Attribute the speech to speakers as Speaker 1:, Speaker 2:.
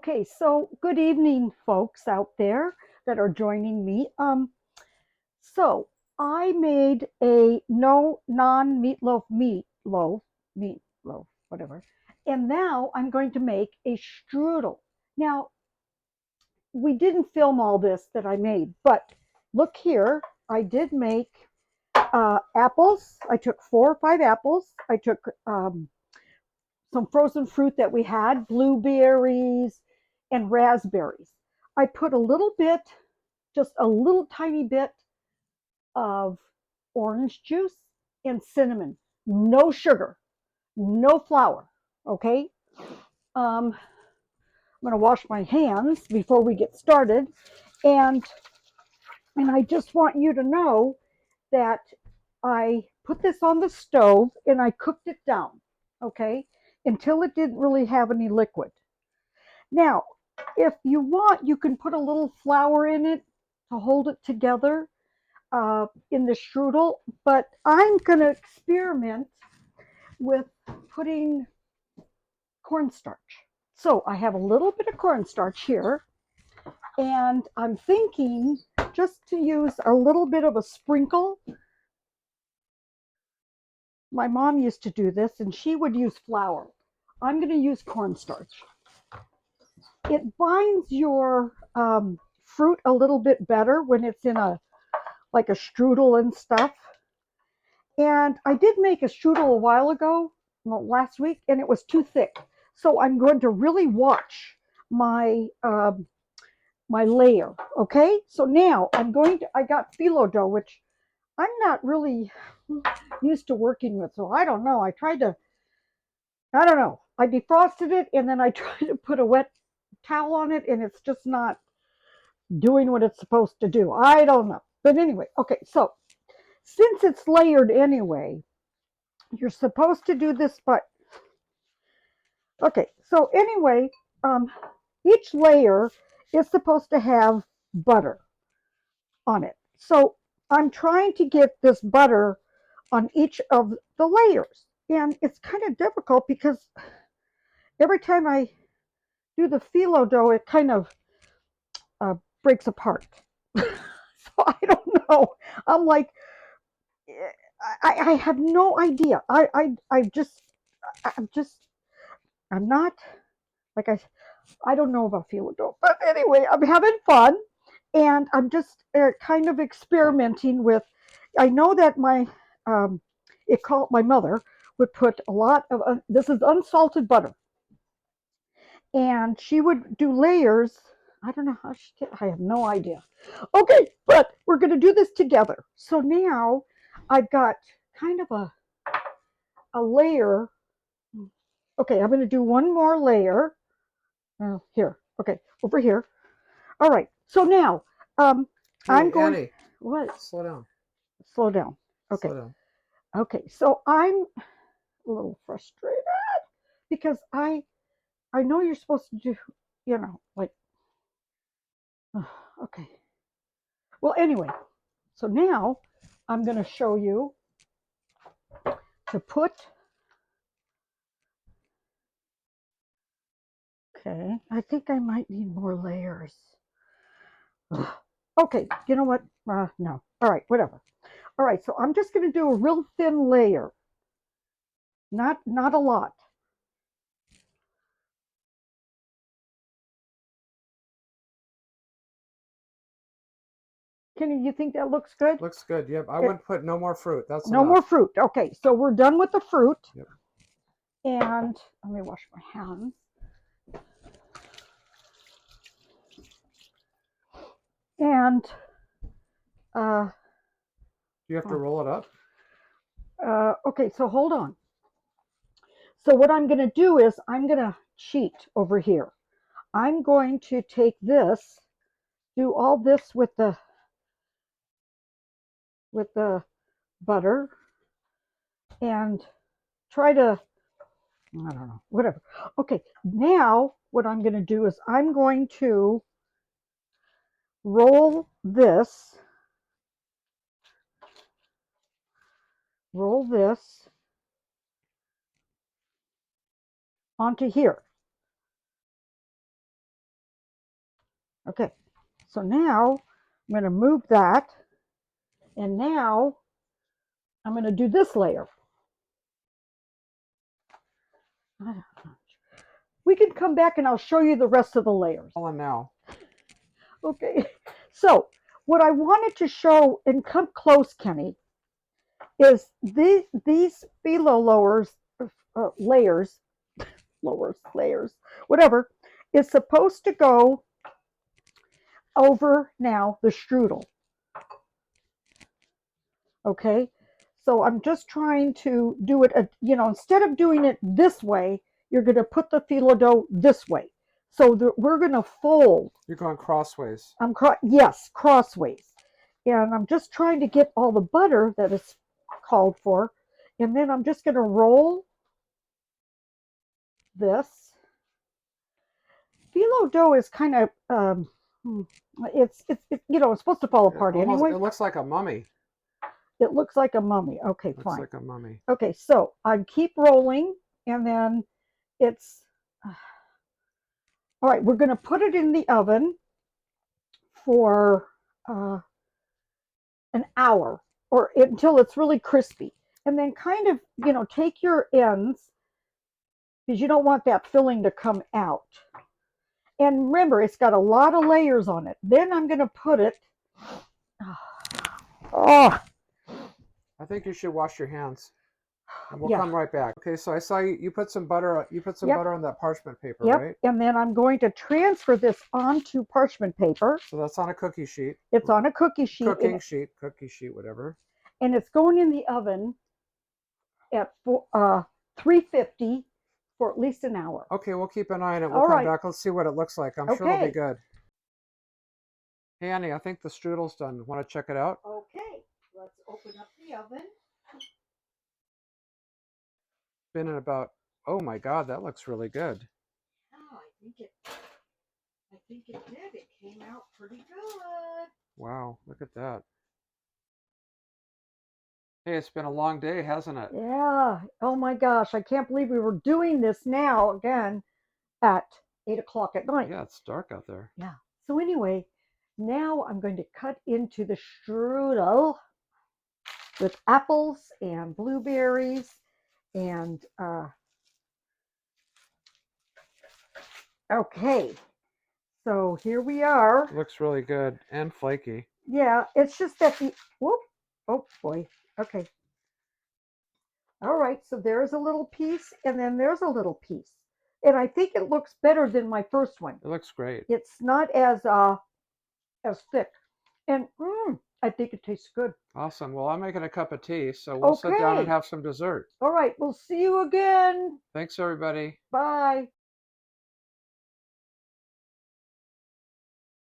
Speaker 1: Okay, so good evening, folks out there that are joining me. So I made a no non-meatloaf meatloaf, whatever. And now I'm going to make a strudel. Now, we didn't film all this that I made, but look here, I did make apples. I took 4 or 5 apples. I took some frozen fruit that we had, blueberries and raspberries. I put a little bit, just a little tiny bit of orange juice and cinnamon. No sugar, no flour. Okay. I'm going to wash my hands before we get started. And, and I just want you to know that I put this on the stove and I cooked it down. Okay. Until it didn't really have any liquid. Now, if you want, you can put a little flour in it to hold it together in the strudel, but I'm going to experiment with putting cornstarch. So I have a little bit of cornstarch here, and I'm thinking just to use a little bit of a sprinkle. My mom used to do this, and she would use flour. I'm going to use cornstarch. It binds your fruit a little bit better when it's in a like a strudel and stuff. And I did make a strudel a while ago, well, last week, and it was too thick. So I'm going to really watch my my layer. Okay. So now I got Filo Dough, which I'm not really used to working with. So I don't know. I don't know. I defrosted it and then I tried to put a wet towel on it, and it's just not doing what it's supposed to do. I don't know. But anyway, okay, so since it's layered anyway, you're supposed to do this, but okay, so anyway, um, each layer is supposed to have butter on it. So I'm trying to get this butter on each of the layers. And it's kind of difficult because every time I do the phyllo dough, it kind of uh, breaks apart. So I don't know. I'm like, I have no idea. I'm just, I'm not, like I don't know about phyllo dough. But anyway, I'm having fun. And I'm just kind of experimenting with. I know that my mother would put a lot of this is unsalted butter, and she would do layers. I don't know how she did. I have no idea. Okay, but we're going to do this together. So now I've got kind of a layer. Okay, I'm going to do one more layer. Here. Okay, over here. All right. So now um, I'm
Speaker 2: Hey,
Speaker 1: going.
Speaker 2: Annie,
Speaker 1: What?
Speaker 2: slow down.
Speaker 1: Slow down. Okay.
Speaker 2: Slow down.
Speaker 1: Okay. So I'm a little frustrated because I know you're supposed to do, like, okay. Well, anyway, so now I'm going to show you to put, okay, I think I might need more layers. Okay, you know what? No. All right, whatever. All right, so I'm just going to do a real thin layer, not a lot. Can you think that looks good?
Speaker 2: Looks good. Yep. I
Speaker 1: It,
Speaker 2: wouldn't put no more fruit. That's
Speaker 1: no more
Speaker 2: enough.
Speaker 1: fruit. Okay, so we're done with the fruit.
Speaker 2: Yep.
Speaker 1: And let me wash my hands. And uh,
Speaker 2: You have to roll it up.
Speaker 1: okay, so hold on. So what I'm going to do is I'm going to cheat over here. I'm going to take this, do all this with the butter, and try to, I don't know, whatever. Okay, now what I'm going to do is I'm going to roll this, roll this onto here. Okay, so now I'm going to move that, and now I'm going to do this layer. We can come back and I'll show you the rest of the layers.
Speaker 2: All in now.
Speaker 1: Okay, so what I wanted to show, and come close, Kenny, is these phyllo layers, whatever, is supposed to go over now the strudel. Okay, so I'm just trying to do it, instead of doing it this way, you're going to put the phyllo dough this way. So we're going to fold.
Speaker 2: You're going crossways.
Speaker 1: Yes, crossways. And I'm just trying to get all the butter that is called for. And then I'm just going to roll this. Filo dough is kind of, it's supposed to fall apart anyway.
Speaker 2: It looks like a mummy.
Speaker 1: It looks like a mummy. Okay,
Speaker 2: looks
Speaker 1: fine.
Speaker 2: Looks like a mummy.
Speaker 1: Okay, so I keep rolling, and then it's, all right, we're going to put it in the oven for an hour or until it's really crispy. And then kind of, take your ends, because you don't want that filling to come out. And remember, it's got a lot of layers on it. Then I'm going to put it, oh,
Speaker 2: I think you should wash your hands. And we'll
Speaker 1: yeah.
Speaker 2: come right back. Okay, so I saw you put some butter. You put some
Speaker 1: Yep.
Speaker 2: butter on that parchment paper,
Speaker 1: Yep.
Speaker 2: right?
Speaker 1: And then I'm going to transfer this onto parchment paper.
Speaker 2: So that's on a cookie sheet.
Speaker 1: It's on a cookie sheet.
Speaker 2: Cookie sheet, whatever.
Speaker 1: And it's going in the oven at 350 for at least an hour.
Speaker 2: Okay, we'll keep an eye on it. We'll
Speaker 1: All
Speaker 2: come
Speaker 1: right.
Speaker 2: back. Let's see what it looks like. I'm sure it'll be good. Hey, Annie, I think the strudel's done. Want to check it out?
Speaker 1: Okay, let's open up the oven.
Speaker 2: Been in about, oh my God, that looks really good.
Speaker 1: Oh, I think it did. It came out pretty good.
Speaker 2: Wow, look at that. Hey, it's been a long day, hasn't it?
Speaker 1: Yeah. Oh my gosh, I can't believe we were doing this now again at 8 o'clock at night.
Speaker 2: Yeah, it's dark out there.
Speaker 1: Yeah. So anyway, now I'm going to cut into the strudel with apples and blueberries and okay. So here we are.
Speaker 2: It looks really good and flaky.
Speaker 1: Yeah, it's just that whoop, oh boy. Okay. All right, so there's a little piece, and then there's a little piece. And I think it looks better than my first one.
Speaker 2: It looks great.
Speaker 1: It's not as thick. And I think it tastes good.
Speaker 2: Awesome. Well, I'm making a cup of tea, so we'll sit down and have some dessert.
Speaker 1: All right, we'll see you again.
Speaker 2: Thanks, everybody.
Speaker 1: Bye.